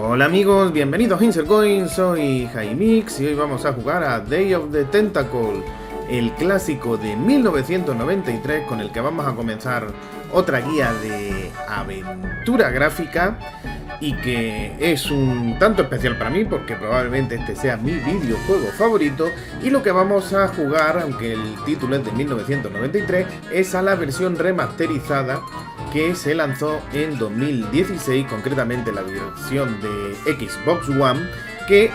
Hola amigos, bienvenidos a Insercoin, soy Jaimix y hoy vamos a jugar a Day of the Tentacle, el clásico de 1993 con el que vamos a comenzar otra guía de aventura gráfica y que es un tanto especial para mí porque probablemente este sea mi videojuego favorito. Y lo que vamos a jugar, aunque el título es de 1993, es a la versión remasterizada que se lanzó en 2016, concretamente la versión de Xbox One, que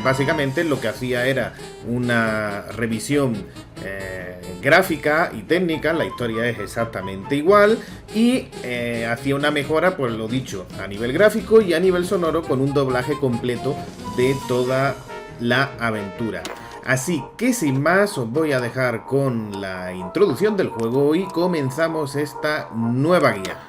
básicamente lo que hacía era una revisión gráfica y técnica. La historia es exactamente igual y hacía una mejora, pues lo dicho, a nivel gráfico y a nivel sonoro, con un doblaje completo de toda la aventura. Así que sin más os voy a dejar con la introducción del juego y comenzamos esta nueva guía.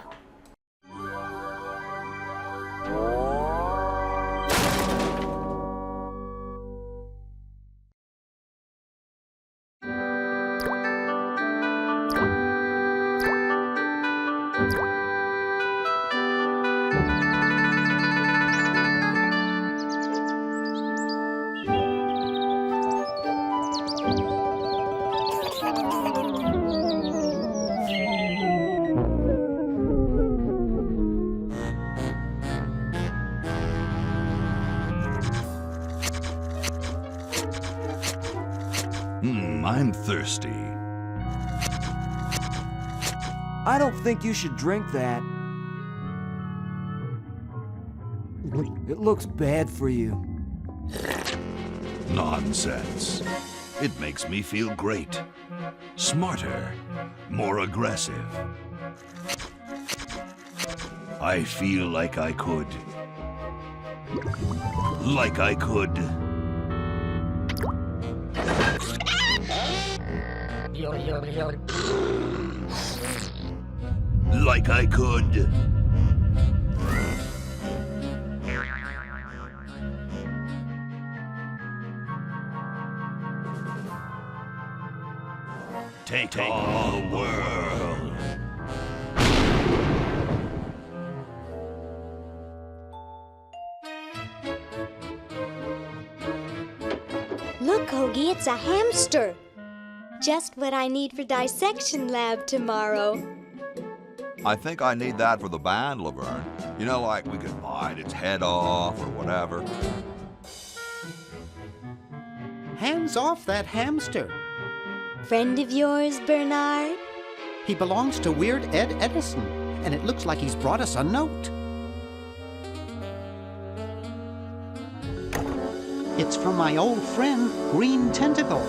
I'm thirsty. I don't think you should drink that. It looks bad for you. Nonsense. It makes me feel great. Smarter. More aggressive. I feel like I could. Like I could. Like I could. Take all the world. Look, Hoagie, it's a hamster. Just what I need for dissection lab tomorrow. I think I need that for the band, Laverne. You know, like we could bite its head off or whatever. Hands off that hamster. Friend of yours, Bernard? He belongs to Weird Ed Edison, and it looks like he's brought us a note. It's from my old friend, Green Tentacle.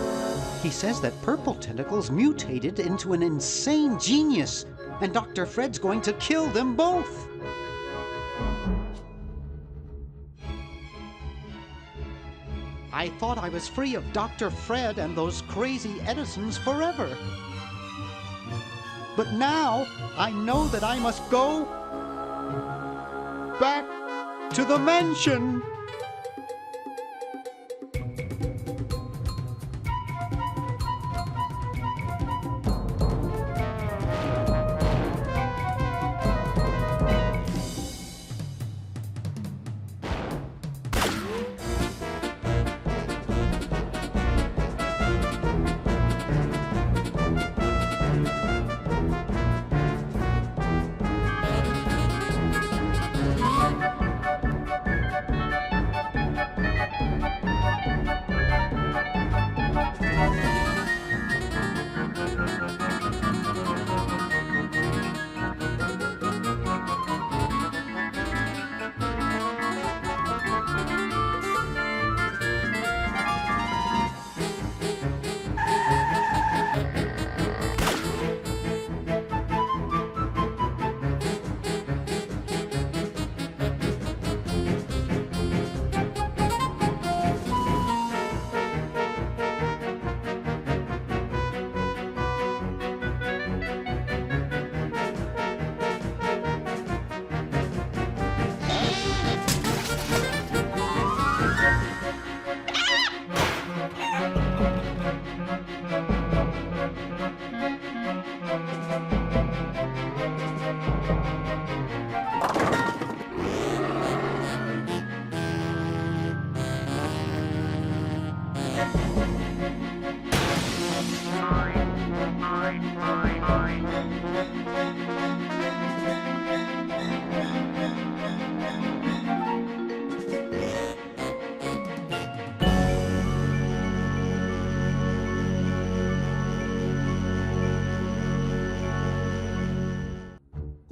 He says that Purple Tentacle's mutated into an insane genius, and Dr. Fred's going to kill them both. I thought I was free of Dr. Fred and those crazy Edisons forever. But now I know that I must go back to the mansion.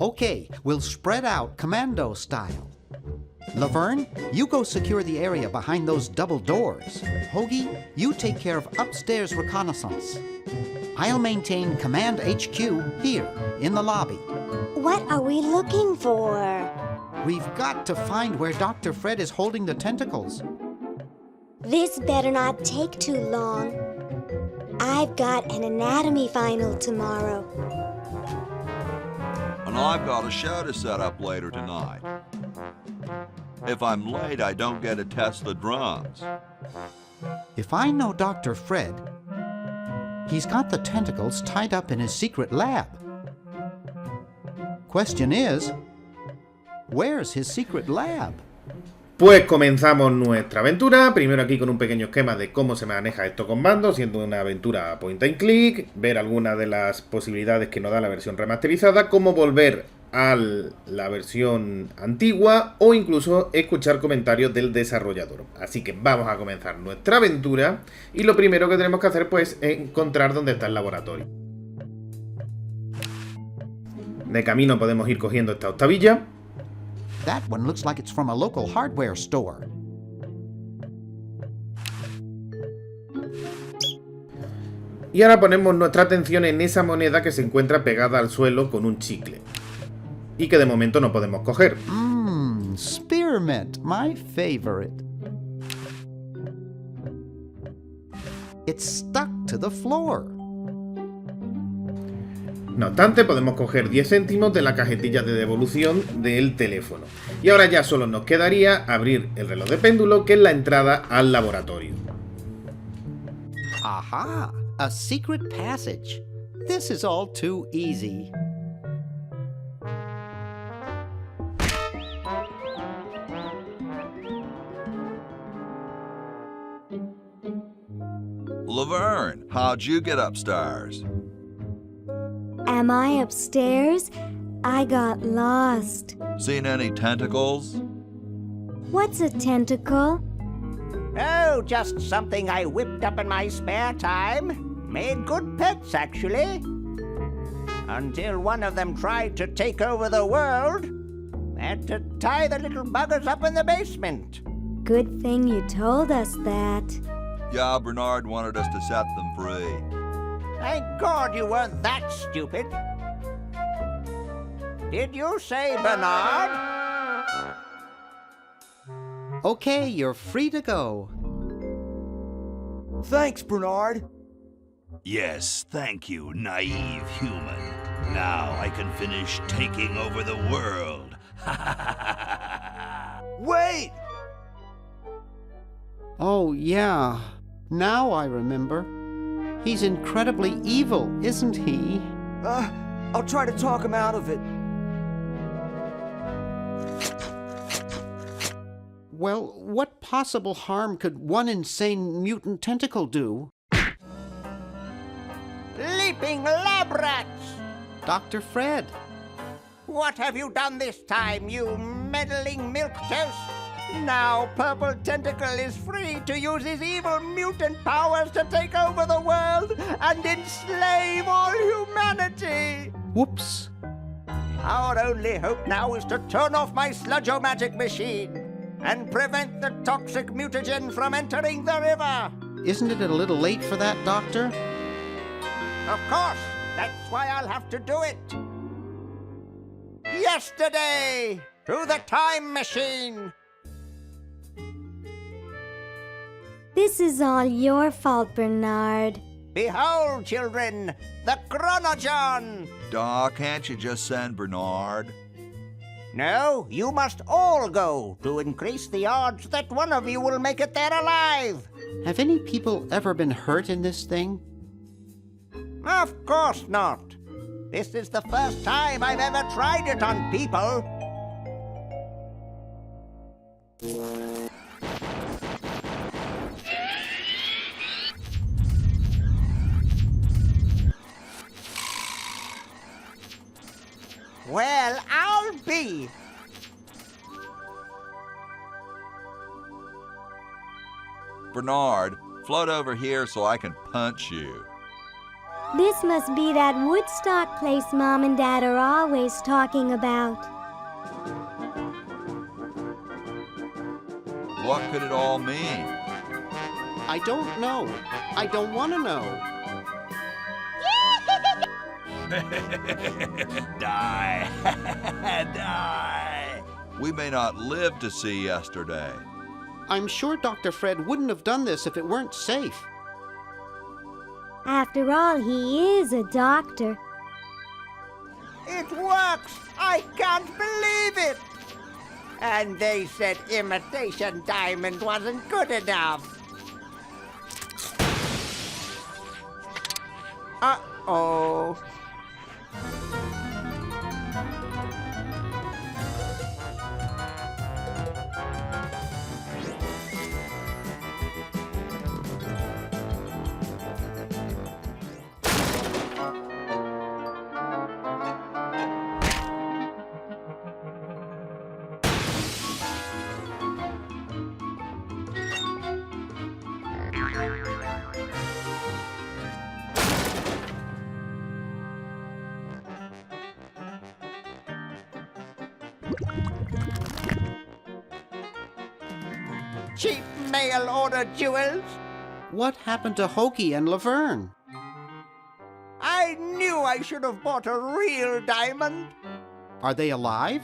Okay, we'll spread out commando style. Laverne, you go secure the area behind those double doors. Hoagie, you take care of upstairs reconnaissance. I'll maintain Command HQ here, in the lobby. What are we looking for? We've got to find where Dr. Fred is holding the tentacles. This better not take too long. I've got an anatomy final tomorrow. And I've got a show to set up later tonight. If I'm late, I don't get to test the drums. If I know Dr. Fred, he's got the tentacles tied up in his secret lab. Question is, where's his secret lab? Pues comenzamos nuestra aventura, primero aquí con un pequeño esquema de cómo se maneja esto con mando, siendo una aventura point and click, ver algunas de las posibilidades que nos da la versión remasterizada, cómo volver a la versión antigua o incluso escuchar comentarios del desarrollador. Así que vamos a comenzar nuestra aventura y lo primero que tenemos que hacer pues es encontrar dónde está el laboratorio. De camino podemos ir cogiendo esta octavilla. That one looks like it's from a local hardware store. Y ahora ponemos nuestra atención en esa moneda que se encuentra pegada al suelo con un chicle. Y que de momento no podemos coger. Spearmint, my favorite. It's stuck to the floor. No obstante, podemos coger 10 céntimos de la cajetilla de devolución del teléfono. Y ahora ya solo nos quedaría abrir el reloj de péndulo, que es la entrada al laboratorio. Aha! A secret passage. This is all too easy. Laverne, how'd you get upstairs? Am I upstairs? I got lost. Seen any tentacles? What's a tentacle? Oh, just something I whipped up in my spare time. Made good pets, actually. Until one of them tried to take over the world. Had to tie the little buggers up in the basement. Good thing you told us that. Yeah, Bernard wanted us to set them free. Thank God you weren't that stupid. Did you say Bernard? Okay, you're free to go. Thanks, Bernard. Yes, thank you, naive human. Now I can finish taking over the world. Wait! Oh, yeah. Now I remember. He's incredibly evil, isn't he? I'll try to talk him out of it. Well, what possible harm could one insane mutant tentacle do? Leaping lab rats! Dr. Fred. What have you done this time, you meddling milquetoast? Now Purple Tentacle is free to use his evil mutant powers to take over the world and enslave all humanity! Whoops. Our only hope now is to turn off my sludge-o-magic machine and prevent the toxic mutagen from entering the river. Isn't it a little late for that, Doctor? Of course, that's why I'll have to do it. Yesterday, to the time machine. This is all your fault, Bernard. Behold, children, the Chronogon! Doc, can't you just send Bernard? No, you must all go to increase the odds that one of you will make it there alive. Have any people ever been hurt in this thing? Of course not. This is the first time I've ever tried it on people. Well, I'll be. Bernard, float over here so I can punch you. This must be that Woodstock place Mom and Dad are always talking about. What could it all mean? I don't know. I don't want to know. Die! Die! We may not live to see yesterday. I'm sure Dr. Fred wouldn't have done this if it weren't safe. After all, he is a doctor. It works! I can't believe it! And they said imitation diamond wasn't good enough. Uh-oh. Cheap mail order jewels. What happened to Hoagie and Laverne? I knew I should have bought a real diamond. Are they alive?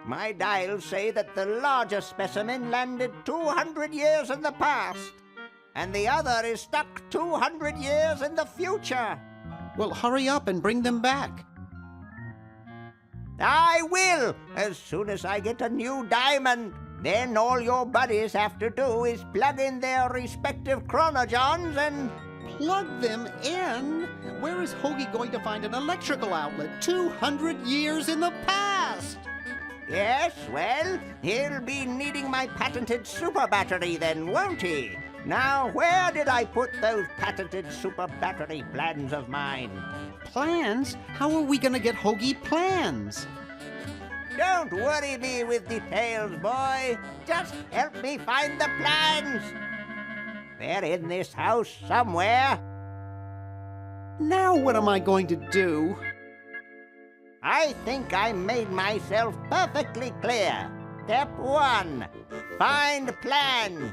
My dials say that the larger specimen landed 200 years in the past, and the other is stuck 200 years in the future. Well, hurry up and bring them back. I will, as soon as I get a new diamond. Then all your buddies have to do is plug in their respective chronogens and... Plug them in? Where is Hoagie going to find an electrical outlet 200 years in the past? Yes, well, he'll be needing my patented super battery then, won't he? Now, where did I put those patented super battery plans of mine? Plans? How are we going to get Hoagie plans? Don't worry me with details, boy. Just help me find the plans. They're in this house somewhere. Now what am I going to do? I think I made myself perfectly clear. Step 1, find plans.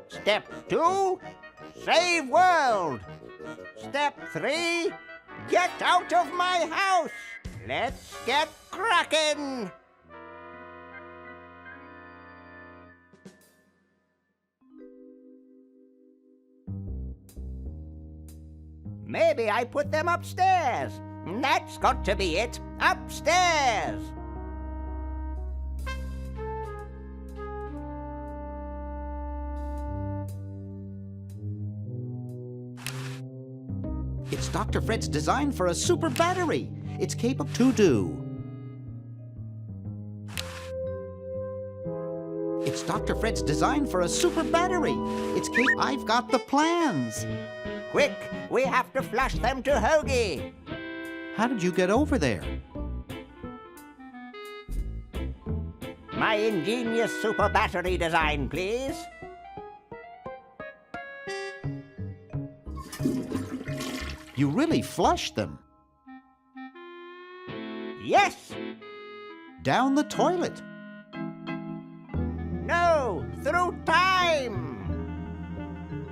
Step 2, save world. Step 3, get out of my house. Let's get cracking. Maybe I put them upstairs. That's got to be it. Upstairs. It's Dr. Fred's design for a super battery. It's capable to do. It's Dr. Fred's design for a super battery. I've got the plans. Quick, we have to flush them to Hoagie. How did you get over there? My ingenious super battery design, please. You really flushed them. Yes. Down the toilet. No, through time.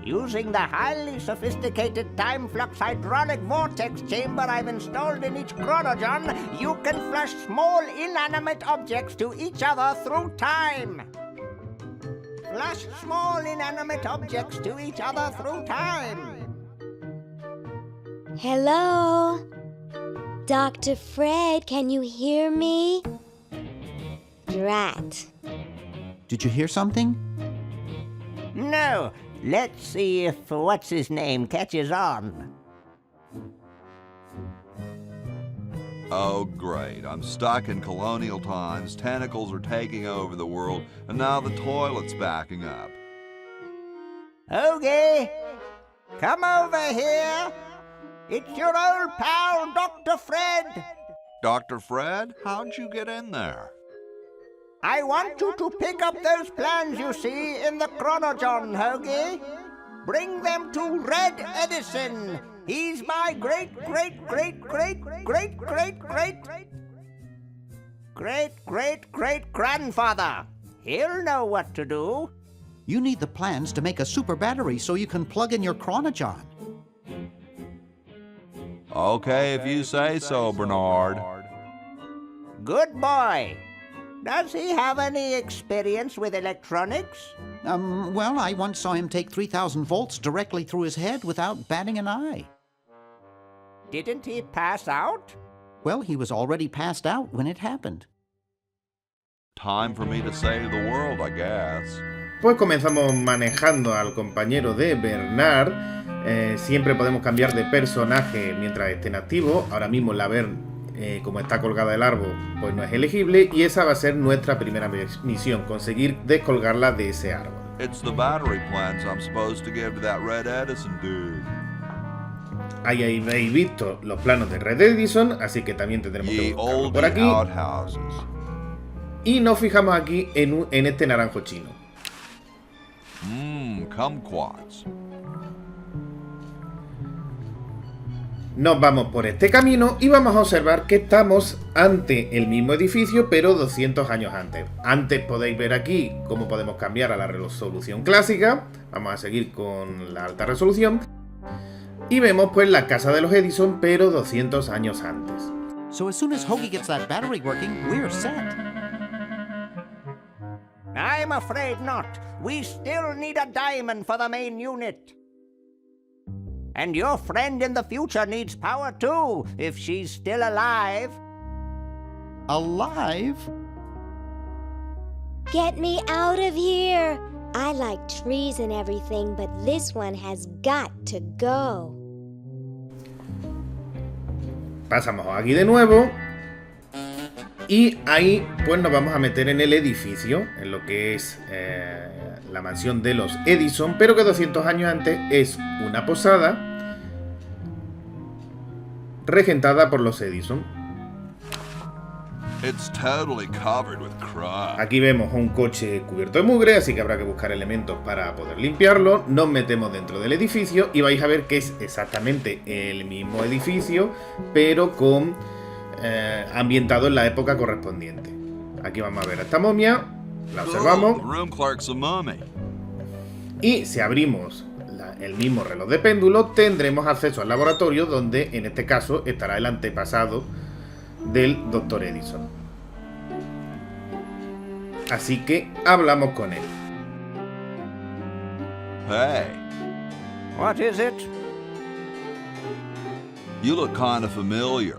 Using the highly sophisticated time flux hydraulic vortex chamber I've installed in each chronogen, you can flush small inanimate objects to each other through time. Flush small inanimate objects to each other through time. Hello? Dr. Fred, can you hear me? Drat. Did you hear something? No. Let's see if what's-his-name catches on. Oh, great. I'm stuck in colonial times, tentacles are taking over the world, and now the toilet's backing up. Hoagie, come over here. It's your old pal, Dr. Fred. Dr. Fred, how'd you get in there? I want you to pick up those plans you see in the chronogen, Hoagie. Bring them to Red Edison. He's my great-great-great-great-great-great-great-great-grandfather. He'll know what to do. You need the plans to make a super battery so you can plug in your chronojohn. Okay, if you say so, Bernard. Good boy. Does he have any experience with electronics? Well, I once saw him take 3,000 volts directly through his head without batting an eye. Didn't he pass out? Well, he was already passed out when it happened. Time for me to save the world, I guess. Pues comenzamos manejando al compañero de Bernard. Siempre podemos cambiar de personaje mientras estén activos. Ahora mismo la como está colgada del árbol, pues no es elegible. Y esa va a ser nuestra primera misión, conseguir descolgarla de ese árbol. It's the battery plans I'm supposed to give to that Red Edison dude. Ahí habéis visto los planos de Red Edison, así que también tendremos que Ye buscarlo old por aquí. outhouses. Y nos fijamos aquí en este naranjo chino. Kumquats. Nos vamos por este camino y vamos a observar que estamos ante el mismo edificio, pero 200 años antes. Antes podéis ver aquí cómo podemos cambiar a la resolución clásica. Vamos a seguir con la alta resolución. Y vemos pues la casa de los Edison, pero 200 años antes. So as soon as Hoagie gets that battery working, we're set. I'm afraid not. We still need a diamond for the main unit. And your friend in the future needs power too, if she's still alive. Alive? Get me out of here! I like trees and everything, but this one has got to go. Pasamos aquí de nuevo. Y ahí pues nos vamos a meter en el edificio, en lo que es la mansión de los Edison, pero que 200 años antes es una posada regentada por los Edison. It's totally covered with crud. Aquí vemos un coche cubierto de mugre, así que habrá que buscar elementos para poder limpiarlo. Nos metemos dentro del edificio y vais a ver que es exactamente el mismo edificio, pero con ambientado en la época correspondiente. Aquí vamos a ver a esta momia, la observamos. The room clerk's a mummy. Y si abrimos el mismo reloj de péndulo, tendremos acceso al laboratorio, donde en este caso estará el antepasado del Dr. Edison. Así que hablamos con él. Hey, What is it? you look kind of familiar.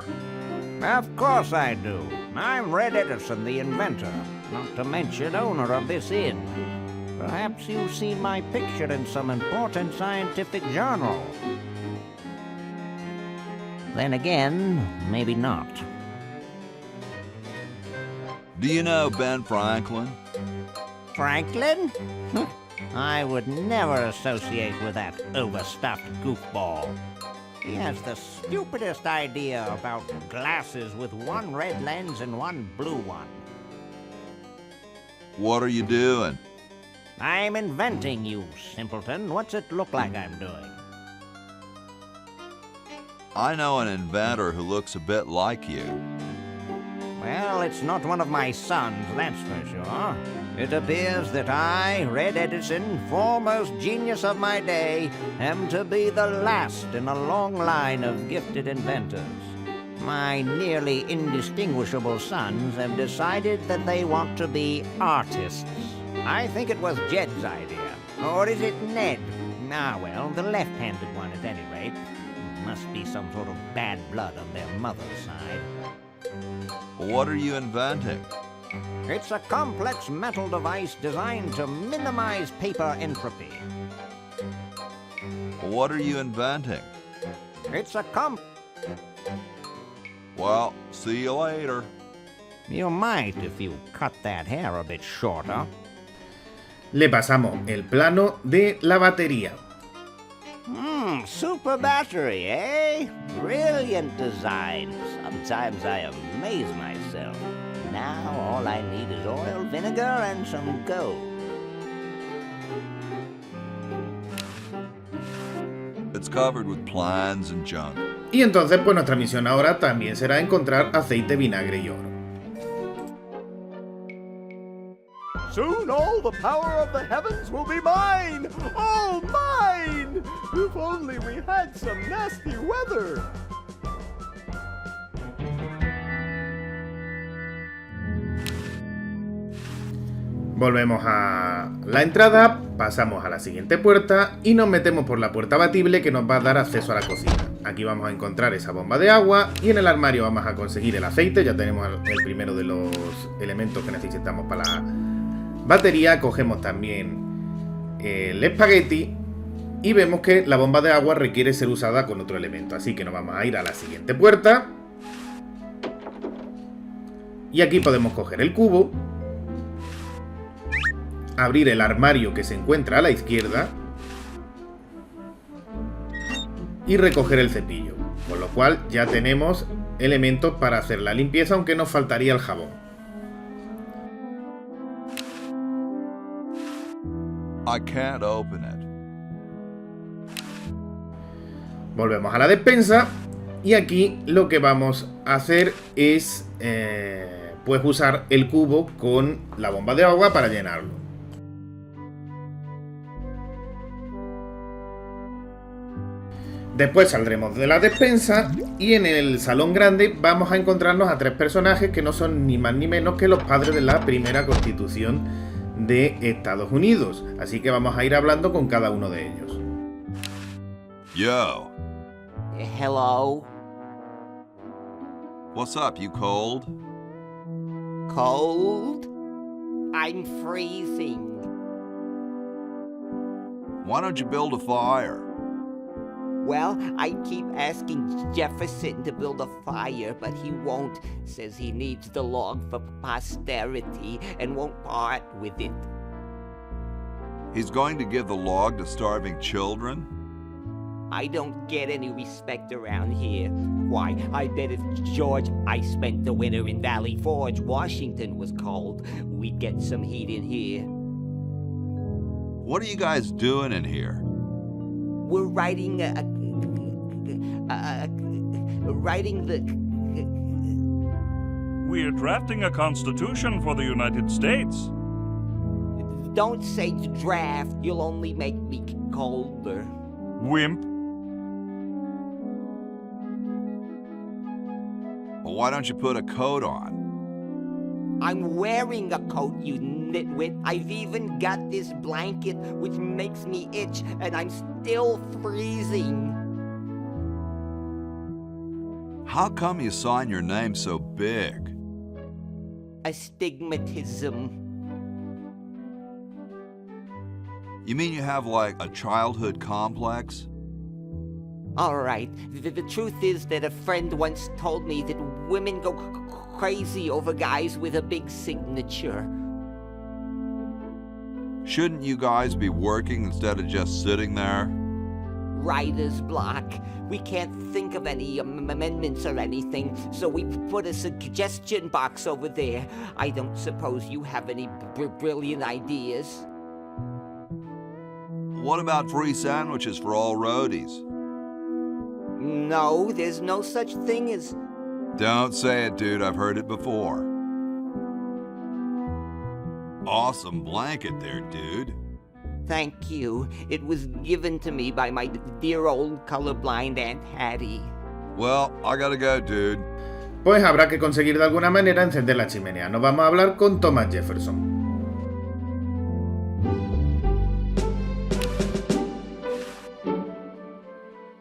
Of course I do. I'm Red Edison, the inventor, not to mention owner of this inn. Perhaps you've seen my picture in some important scientific journal. Then again, maybe not. Do you know Ben Franklin? Franklin? I would never associate with that overstuffed goofball. He has the stupidest idea about glasses with one red lens and one blue one. What are you doing? I'm inventing, you simpleton. What's it look like I'm doing? I know an inventor who looks a bit like you. Well, it's not one of my sons, that's for sure. It appears that I, Red Edison, foremost genius of my day, am to be the last in a long line of gifted inventors. My nearly indistinguishable sons have decided that they want to be artists. I think it was Jed's idea. Or is it Ned? Ah, well, the left-handed one at any rate. Must be some sort of bad blood on their mother's side. What are you inventing? It's a complex metal device designed to minimize paper entropy. What are you inventing? It's a Well, see you later. You might if you cut that hair a bit shorter. Le pasamos el plano de la batería. Super battery, eh? Brilliant design. Sometimes I amaze myself. Now all I need is oil, vinegar, and some gold. It's covered with plans and junk. Y entonces pues nuestra misión ahora también será encontrar aceite, vinagre y oro. Soon all the power of the heavens will be mine! All mine! If only we had some nasty weather! Volvemos a la entrada, pasamos a la siguiente puerta y nos metemos por la puerta abatible que nos va a dar acceso a la cocina. Aquí vamos a encontrar esa bomba de agua y en el armario vamos a conseguir el aceite. Ya tenemos el primero de los elementos que necesitamos para la batería. Cogemos también el espagueti y vemos que la bomba de agua requiere ser usada con otro elemento. Así que nos vamos a ir a la siguiente puerta. Y aquí podemos coger el cubo, abrir el armario que se encuentra a la izquierda y recoger el cepillo, con lo cual ya tenemos elementos para hacer la limpieza, aunque nos faltaría el jabón. I can't open it. Volvemos a la despensa y aquí lo que vamos a hacer es pues usar el cubo con la bomba de agua para llenarlo. Después saldremos de la despensa y en el salón grande vamos a encontrarnos a tres personajes que no son ni más ni menos que los padres de la primera Constitución de Estados Unidos. Así que vamos a ir hablando con cada uno de ellos. Yo, Hello? what's up, you cold? Cold? I'm freezing. Why don't you build a fire? Well, I keep asking Jefferson to build a fire, but he won't. Says he needs the log for posterity and won't part with it. He's going to give the log to starving children? I don't get any respect around here. Why, I bet if George I spent the winter in Valley Forge, Washington was cold, we'd get some heat in here. What are you guys doing in here? We're writing We're drafting a constitution for the United States. Don't say draft, you'll only make me colder. Wimp. Well, why don't you put a coat on? I'm wearing a coat, you nitwit. I've even got this blanket which makes me itch, and I'm still freezing. How come you sign your name so big? Astigmatism. You mean you have like a childhood complex? All right, the truth is that a friend once told me that women go crazy over guys with a big signature. Shouldn't you guys be working instead of just sitting there? Writer's block. We can't think of any amendments or anything, so we put a suggestion box over there. I don't suppose you have any brilliant ideas? What about free sandwiches for all roadies? No, there's no such thing as... Don't say it, dude. I've heard it before. Awesome blanket there, dude. Thank you. It was given to me by my dear old colorblind Aunt Hattie. Well, I gotta go, dude. Pues habrá que conseguir de alguna manera encender la chimenea. Nos vamos a hablar con Thomas Jefferson.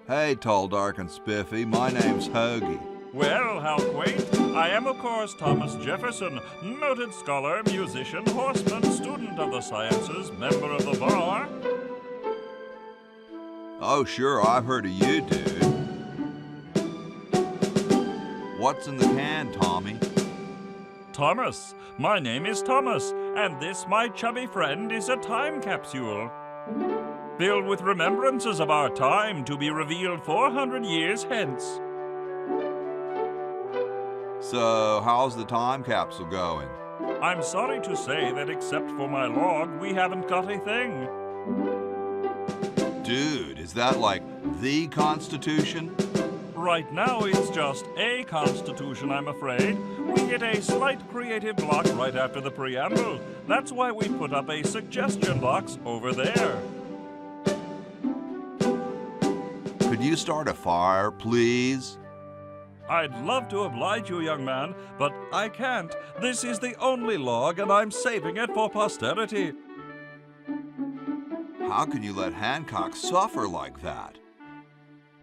Hey, tall, dark, and spiffy. My name's Hoagie. Well, how quaint. I am, of course, Thomas Jefferson, noted scholar, musician, horseman, student of the sciences, member of the bar. Oh, sure, I've heard of you, dude. What's in the can, Tommy? Thomas. My name is Thomas, and this, my chubby friend, is a time capsule. Filled with remembrances of our time to be revealed 400 years hence. So, how's the time capsule going? I'm sorry to say that except for my log, we haven't got a thing. Dude, is that like the Constitution? Right now, it's just a constitution, I'm afraid. We hit a slight creative block right after the preamble. That's why we put up a suggestion box over there. Could you start a fire, please? I'd love to oblige you, young man, but I can't. This is the only log, and I'm saving it for posterity. How can you let Hancock suffer like that?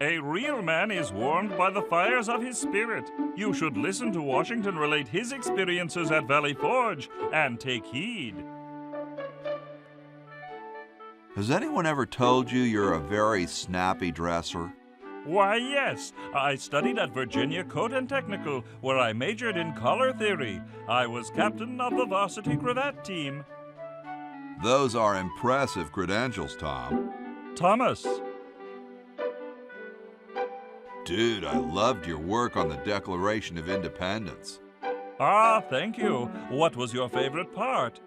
A real man is warmed by the fires of his spirit. You should listen to Washington relate his experiences at Valley Forge and take heed. Has anyone ever told you you're a very snappy dresser? Why, yes. I studied at Virginia Coat and Technical, where I majored in color theory. I was captain of the varsity cravat team. Those are impressive credentials, Tom. Thomas. Dude, I loved your work on the Declaration of Independence. Ah, thank you. What was your favorite part?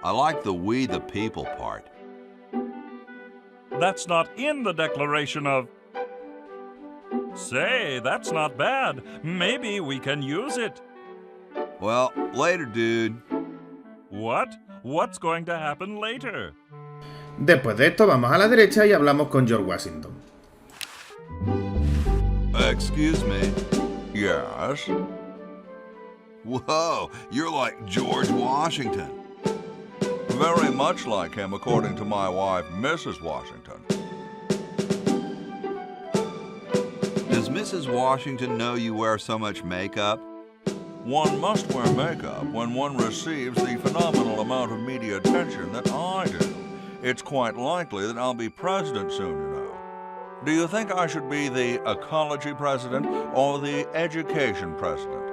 I like the we the people part. That's not in the Declaration of... Say, that's not bad. Maybe we can use it. Well, later, dude. What? What's going to happen later? Después de esto vamos a la derecha y hablamos con George Washington. Excuse me. Yes? Whoa, you're like George Washington. Very much like him, according to my wife, Mrs. Washington. Does Mrs. Washington know you wear so much makeup? One must wear makeup when one receives the phenomenal amount of media attention that I do. It's quite likely that I'll be president soon, you know. Do you think I should be the ecology president or the education president?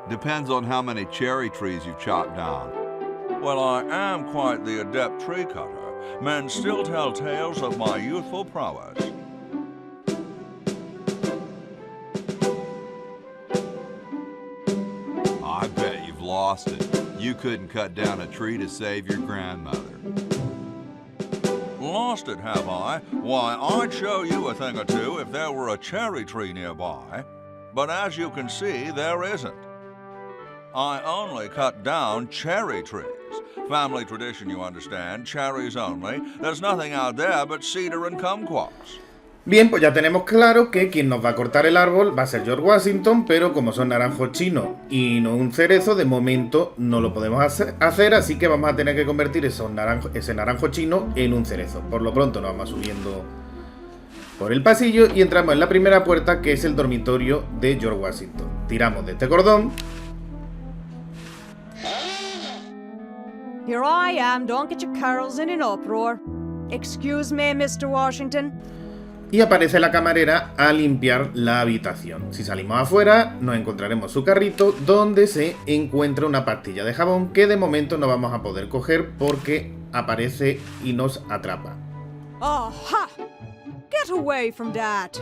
Depends on how many cherry trees you've chopped down. Well, I am quite the adept tree cutter. Men still tell tales of my youthful prowess. I bet you've lost it. You couldn't cut down a tree to save your grandmother. Lost it, have I? Why, I'd show you a thing or two if there were a cherry tree nearby. But as you can see, there isn't. I only cut down cherry trees. Family tradition, you understand, cherries only. There's nothing out there but cedar and kumquats. Bien, pues ya tenemos claro que quien nos va a cortar el árbol va a ser George Washington, pero como son naranjos chinos y no un cerezo, de momento no lo podemos hacer, así que vamos a tener que convertir ese naranjo chino en un cerezo. Por lo pronto nos vamos subiendo por el pasillo y entramos en la primera puerta, que es el dormitorio de George Washington. Tiramos de este cordón. Here I am, don't get your carols in an uproar. Excuse me, Mr. Washington. Y aparece la camarera a limpiar la habitación. Si salimos afuera, nos encontraremos su carrito donde se encuentra una pastilla de jabón que de momento no vamos a poder coger porque aparece y nos atrapa. Aha! Get away from that.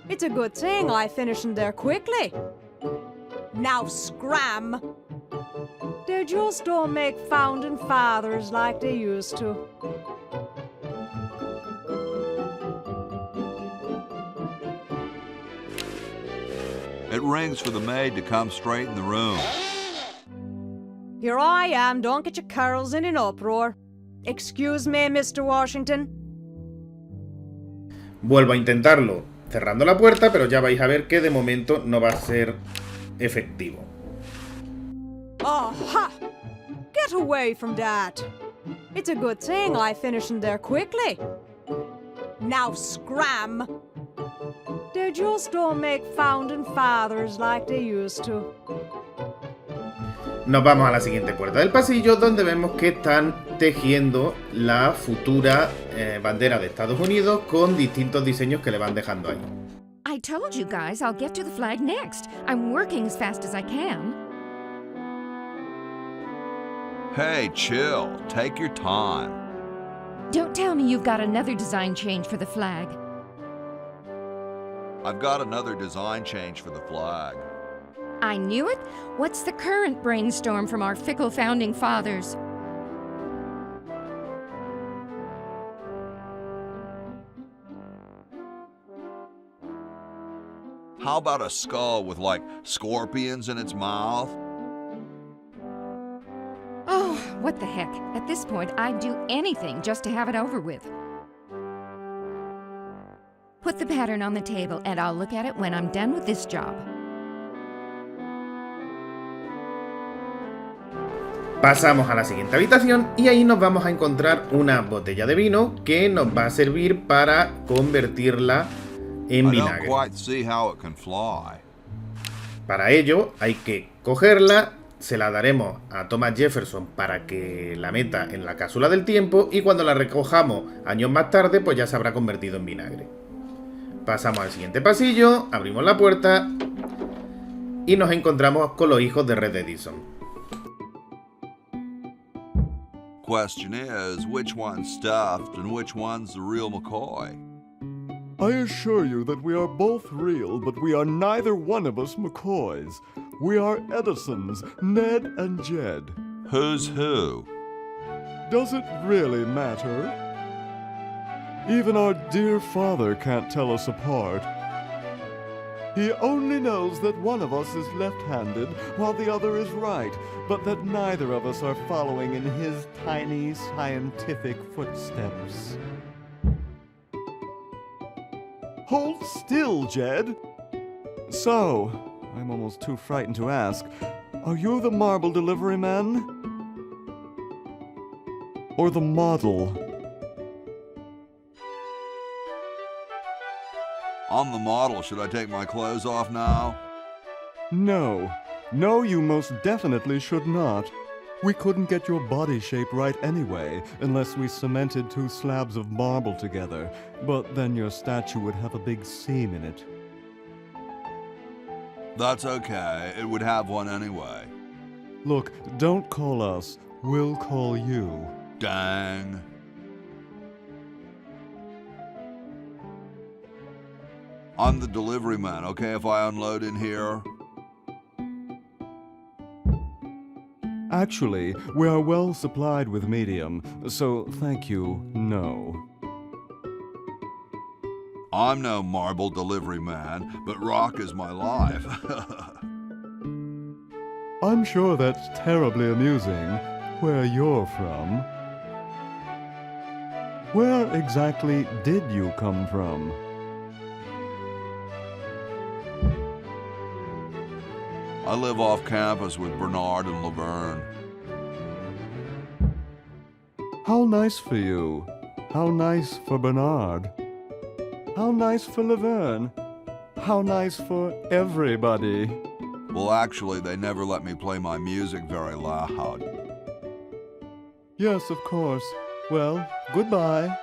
It's a good thing I finished in there quickly. Now scram! They just don't make founding fathers like they used to. It rings for the maid to come straight in the room. Here I am, don't get your carols in an uproar. Excuse me, Mr. Washington. Vuelvo a intentarlo cerrando la puerta, pero ya vais a ver que de momento no va a ser efectivo. Aha! Get away from that. It's a good thing I finished in there quickly. Now scram! They just don't make founding fathers like they used to. Nos vamos a la siguiente puerta del pasillo, donde vemos que están tejiendo la futura bandera de Estados Unidos con distintos diseños que le van dejando ahí. I told you guys I'll get to the flag next. I'm working as fast as I can. Hey, chill. Take your time. Don't tell me you've got another design change for the flag. I've got another design change for the flag. I knew it. What's the current brainstorm from our fickle founding fathers? How about a skull with, like, scorpions in its mouth? Oh, what the heck. At this point, I'd do anything just to have it over with. Put the pattern on the table and I'll look at it when I'm done with this job. Pasamos a la siguiente habitación y ahí nos vamos a encontrar una botella de vino que nos va a servir para convertirla en vinagre. Para ello hay que cogerla, se la daremos a Thomas Jefferson para que la meta en la cápsula del tiempo y cuando la recojamos años más tarde pues ya se habrá convertido en vinagre. Pasamos al siguiente pasillo, abrimos la puerta y nos encontramos con los hijos de Red Edison. Question is, which one's stuffed and which one's the real McCoy? I assure you that we are both real, but we are neither one of us McCoys. We are Edisons, Ned and Jed. Who's who? Does it really matter? Even our dear father can't tell us apart. He only knows that one of us is left-handed while the other is right, but that neither of us are following in his tiny scientific footsteps. Hold still, Jed. So, I'm almost too frightened to ask, are you the marble delivery man? Or the model? I'm the model. Should I take my clothes off now? No. No, you most definitely should not. We couldn't get your body shape right anyway, unless we cemented 2 slabs of marble together. But then your statue would have a big seam in it. That's okay. It would have one anyway. Look, don't call us. We'll call you. Dang. I'm the delivery man, okay, if I unload in here? Actually, we are well supplied with medium, so thank you, no. I'm no marble delivery man, but rock is my life. I'm sure that's terribly amusing, where you're from. Where exactly did you come from? I live off campus with Bernard and Laverne. How nice for you. How nice for Bernard. How nice for Laverne. How nice for everybody. Well, actually, they never let me play my music very loud. Yes, of course. Well, goodbye.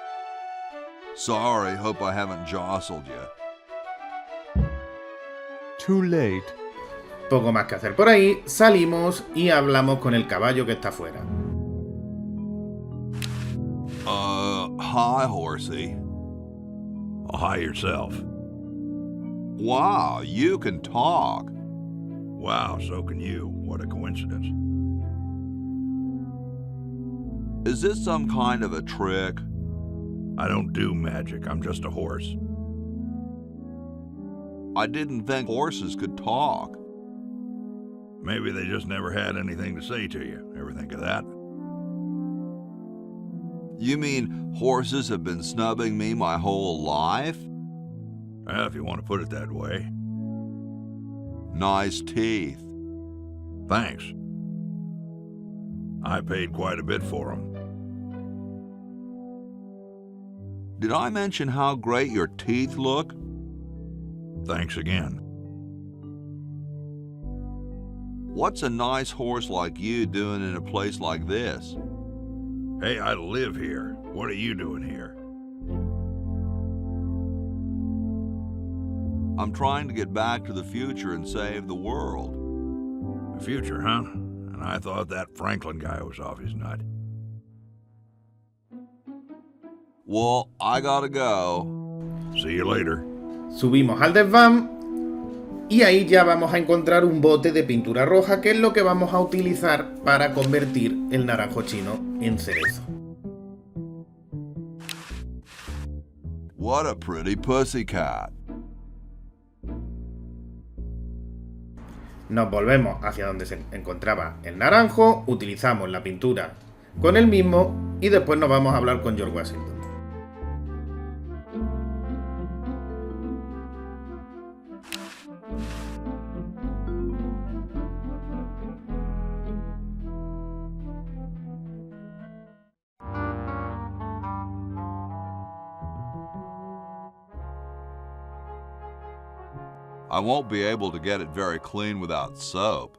Sorry, hope I haven't jostled you. Too late. Poco más que hacer por ahí, salimos y hablamos con el caballo que está afuera. Hi, horsey. Oh, hi yourself. Wow, you can talk. Wow, so can you. What a coincidence. Is this some kind of a trick? I don't do magic. I'm just a horse. I didn't think horses could talk. Maybe they just never had anything to say to you. Ever think of that? You mean horses have been snubbing me my whole life? Well, if you want to put it that way. Nice teeth. Thanks. I paid quite a bit for them. Did I mention how great your teeth look? Thanks again. What's a nice horse like you doing in a place like this? Hey, I live here. What are you doing here? I'm trying to get back to the future and save the world. The future, huh? And I thought that Franklin guy was off his nut. Well, I gotta go. See you later. Subimos al desván Y ahí ya vamos a encontrar un bote de pintura roja, que es lo que vamos a utilizar para convertir el naranjo chino en cerezo. What a pretty pussycat. Nos volvemos hacia donde se encontraba el naranjo, utilizamos la pintura con el mismo y después nos vamos a hablar con George Washington. I won't be able to get it very clean without soap.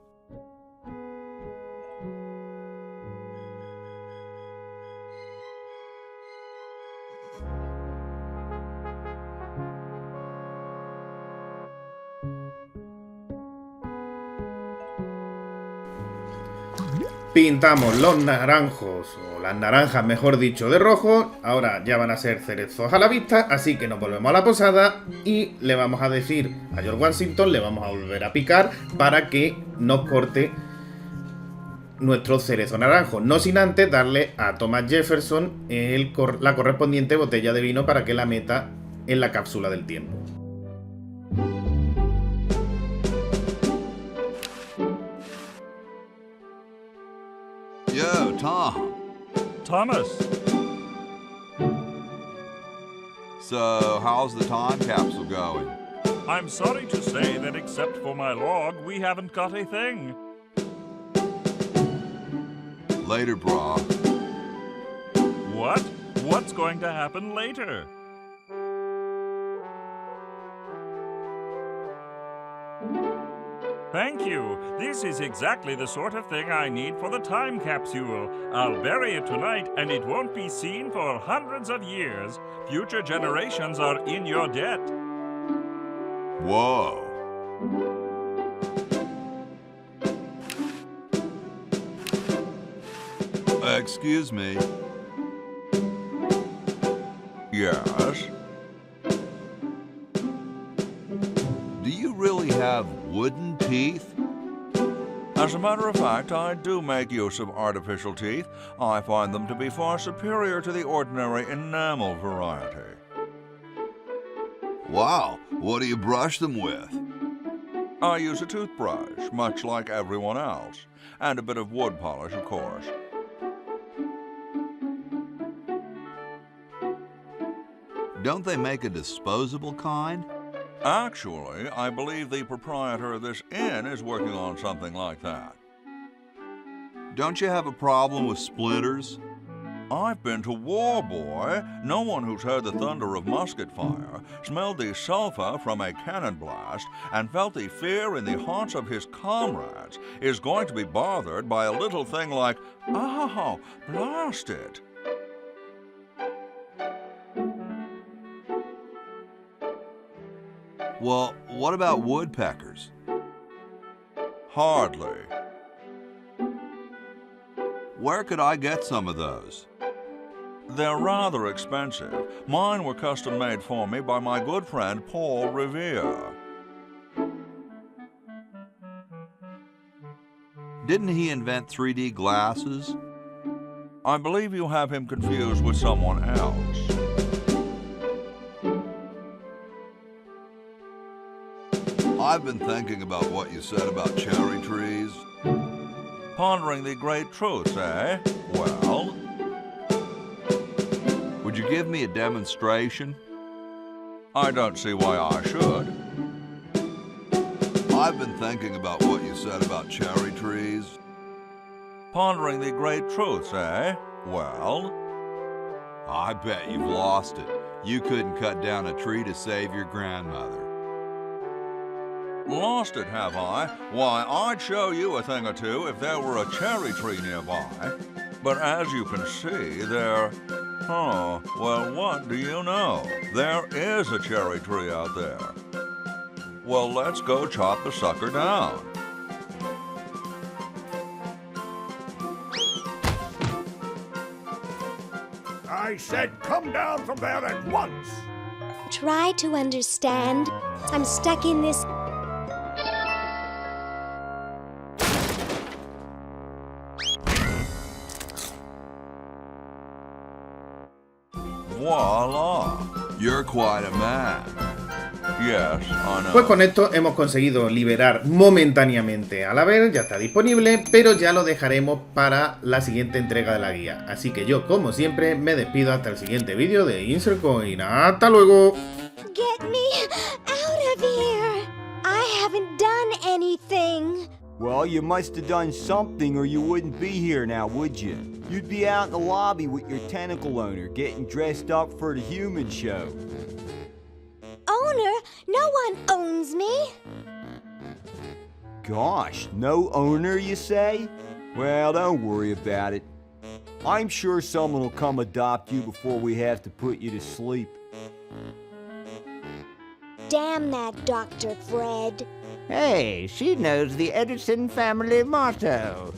Pintamos los naranjos, o las naranjas mejor dicho, de rojo. Ahora ya van a ser cerezos a la vista, así que nos volvemos a la posada y le vamos a decir a George Washington, le vamos a volver a picar para que nos corte nuestro cerezo naranjo. No sin antes darle a Thomas Jefferson la correspondiente botella de vino para que la meta en la cápsula del tiempo. Yo, Tom. Thomas. So, how's the time capsule going? I'm sorry to say that except for my log, we haven't got a thing. Later, brah. What? What's going to happen later? Thank you. This is exactly the sort of thing I need for the time capsule. I'll bury it tonight, and it won't be seen for hundreds of years. Future generations are in your debt. Whoa. Excuse me. Yes? Do you really have wooden teeth? As a matter of fact, I do make use of artificial teeth. I find them to be far superior to the ordinary enamel variety. Wow, what do you brush them with? I use a toothbrush, much like everyone else, and a bit of wood polish, of course. Don't they make a disposable kind? Actually, I believe the proprietor of this inn is working on something like that. Don't you have a problem with splinters? I've been to war, boy. No one who's heard the thunder of musket fire, smelled the sulphur from a cannon blast, and felt the fear in the hearts of his comrades is going to be bothered by a little thing like, oh, blast it. Well, what about woodpeckers? Hardly. Where could I get some of those? They're rather expensive. Mine were custom made for me by my good friend Paul Revere. Didn't he invent 3D glasses? I believe you have him confused with someone else. I've been thinking about what you said about cherry trees. Pondering the great truths, eh? Well? Would you give me a demonstration? I don't see why I should. I've been thinking about what you said about cherry trees. Pondering the great truths, eh? Well? I bet you've lost it. You couldn't cut down a tree to save your grandmother. Lost it, have I? Why, I'd show you a thing or two if there were a cherry tree nearby. But as you can see, there... Oh, well, what do you know? There is a cherry tree out there. Well, let's go chop the sucker down. I said come down from there at once! Try to understand. I'm stuck in this You're quite a man. Yes, I know. Pues con esto hemos conseguido liberar momentáneamente a la Ver, ya está disponible, pero ya lo dejaremos para la siguiente entrega de la guía. Así que yo, como siempre, me despido hasta el siguiente vídeo de Insert Coin. ¡Hasta luego! Get me out of here! I haven't done anything. Well, you must have done something or you wouldn't be here now, would you? You'd be out in the lobby with your tentacle owner getting dressed up for the human show. Owner? No one owns me. Gosh, no owner, you say? Well, don't worry about it. I'm sure someone will come adopt you before we have to put you to sleep. Damn that Dr. Fred. Hey, she knows the Edison family motto.